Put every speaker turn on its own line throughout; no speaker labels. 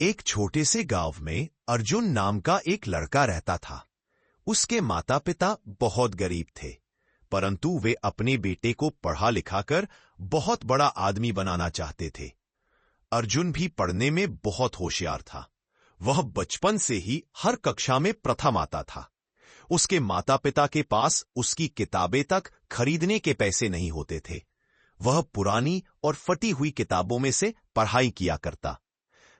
एक छोटे से गांव में अर्जुन नाम का एक लड़का रहता था। उसके माता पिता बहुत गरीब थे, परंतु वे अपने बेटे को पढ़ा लिखाकर बहुत बड़ा आदमी बनाना चाहते थे। अर्जुन भी पढ़ने में बहुत होशियार था। वह बचपन से ही हर कक्षा में प्रथम आता था। उसके माता पिता के पास उसकी किताबें तक खरीदने के पैसे नहीं होते थे। वह पुरानी और फटी हुई किताबों में से पढ़ाई किया करता।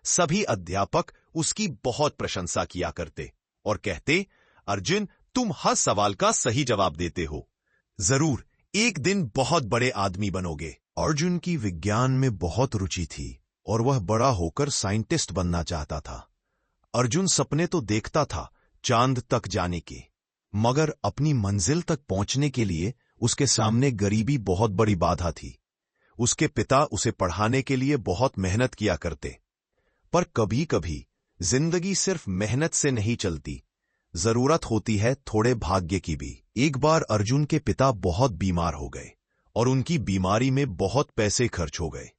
सभी अध्यापक उसकी बहुत प्रशंसा किया करते और कहते, अर्जुन, तुम हर सवाल का सही जवाब देते हो। जरूर एक दिन बहुत बड़े आदमी बनोगे। अर्जुन की विज्ञान में बहुत रुचि थी और वह बड़ा होकर साइंटिस्ट बनना चाहता था। अर्जुन सपने तो देखता था चांद तक जाने के, मगर अपनी मंजिल तक पहुंचने के लिए उसके सामने गरीबी बहुत बड़ी बाधा थी। उसके पिता उसे पढ़ाने के लिए बहुत मेहनत किया करते, पर कभी कभी जिंदगी सिर्फ मेहनत से नहीं चलती, जरूरत होती है थोड़े भाग्य की भी। एक बार अर्जुन के पिता बहुत बीमार हो गए और उनकी बीमारी में बहुत पैसे खर्च हो गए।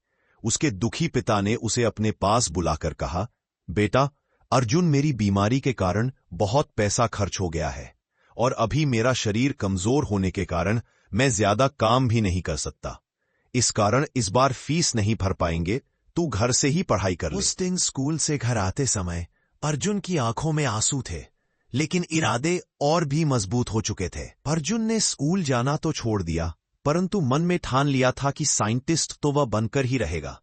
उसके दुखी पिता ने उसे अपने पास बुलाकर कहा, बेटा अर्जुन, मेरी बीमारी के कारण बहुत पैसा खर्च हो गया है और अभी मेरा शरीर कमजोर होने के कारण मैं ज्यादा काम भी नहीं कर सकता। इस कारण इस बार फीस नहीं भर पाएंगे, तू घर से ही पढ़ाई कर ले। उस दिन स्कूल से घर आते समय अर्जुन की आंखों में आंसू थे, लेकिन इरादे और भी मजबूत हो चुके थे। अर्जुन ने स्कूल जाना तो छोड़ दिया, परंतु मन में ठान लिया था कि साइंटिस्ट तो वह बनकर ही रहेगा।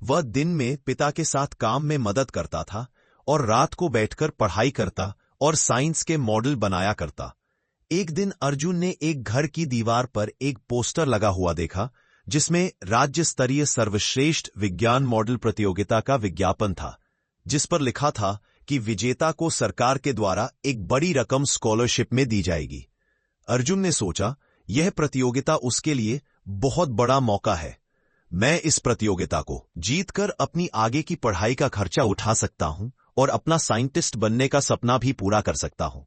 वह दिन में पिता के साथ काम में मदद करता था और रात को बैठकर पढ़ाई करता और साइंस के मॉडल बनाया करता। एक दिन अर्जुन ने एक घर की दीवार पर एक पोस्टर लगा हुआ देखा, जिसमें राज्य स्तरीय सर्वश्रेष्ठ विज्ञान मॉडल प्रतियोगिता का विज्ञापन था, जिस पर लिखा था कि विजेता को सरकार के द्वारा एक बड़ी रकम स्कॉलरशिप में दी जाएगी। अर्जुन ने सोचा, यह प्रतियोगिता उसके लिए बहुत बड़ा मौका है। मैं इस प्रतियोगिता को जीतकर अपनी आगे की पढ़ाई का खर्चा उठा सकता हूं और अपना साइंटिस्ट बनने का सपना भी पूरा कर सकता हूं।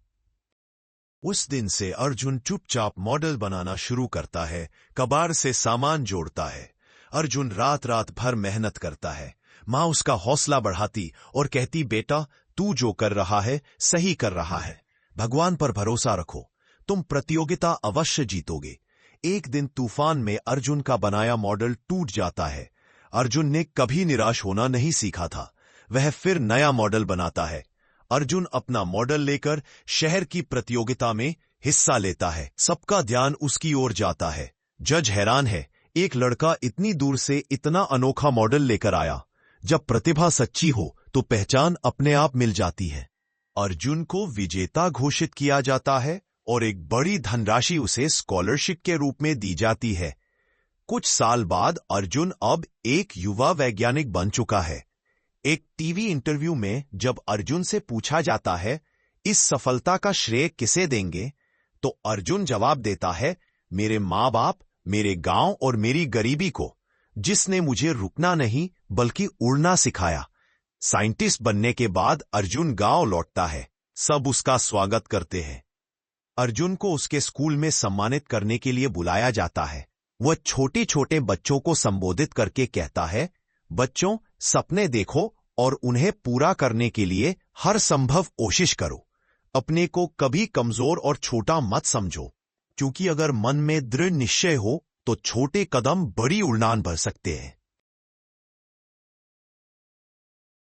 उस दिन से अर्जुन चुपचाप मॉडल बनाना शुरू करता है, कबाड़ से सामान जोड़ता है। अर्जुन रात रात भर मेहनत करता है। माँ उसका हौसला बढ़ाती और कहती, बेटा तू जो कर रहा है सही कर रहा है, भगवान पर भरोसा रखो, तुम प्रतियोगिता अवश्य जीतोगे। एक दिन तूफान में अर्जुन का बनाया मॉडल टूट जाता है। अर्जुन ने कभी निराश होना नहीं सीखा था। वह फिर नया मॉडल बनाता है। अर्जुन अपना मॉडल लेकर शहर की प्रतियोगिता में हिस्सा लेता है। सबका ध्यान उसकी ओर जाता है। जज हैरान है, एक लड़का इतनी दूर से इतना अनोखा मॉडल लेकर आया। जब प्रतिभा सच्ची हो तो पहचान अपने आप मिल जाती है। अर्जुन को विजेता घोषित किया जाता है और एक बड़ी धनराशि उसे स्कॉलरशिप के रूप में दी जाती है। कुछ साल बाद अर्जुन अब एक युवा वैज्ञानिक बन चुका है। एक टीवी इंटरव्यू में जब अर्जुन से पूछा जाता है, इस सफलता का श्रेय किसे देंगे, तो अर्जुन जवाब देता है, मेरे माँ बाप, मेरे गांव और मेरी गरीबी को, जिसने मुझे रुकना नहीं बल्कि उड़ना सिखाया। साइंटिस्ट बनने के बाद अर्जुन गांव लौटता है। सब उसका स्वागत करते हैं। अर्जुन को उसके स्कूल में सम्मानित करने के लिए बुलाया जाता है। वह छोटे छोटे बच्चों को संबोधित करके कहता है, बच्चों, सपने देखो और उन्हें पूरा करने के लिए हर संभव कोशिश करो। अपने को कभी कमजोर और छोटा मत समझो, क्योंकि अगर मन में दृढ़ निश्चय हो तो छोटे कदम बड़ी उड़ान भर सकते हैं।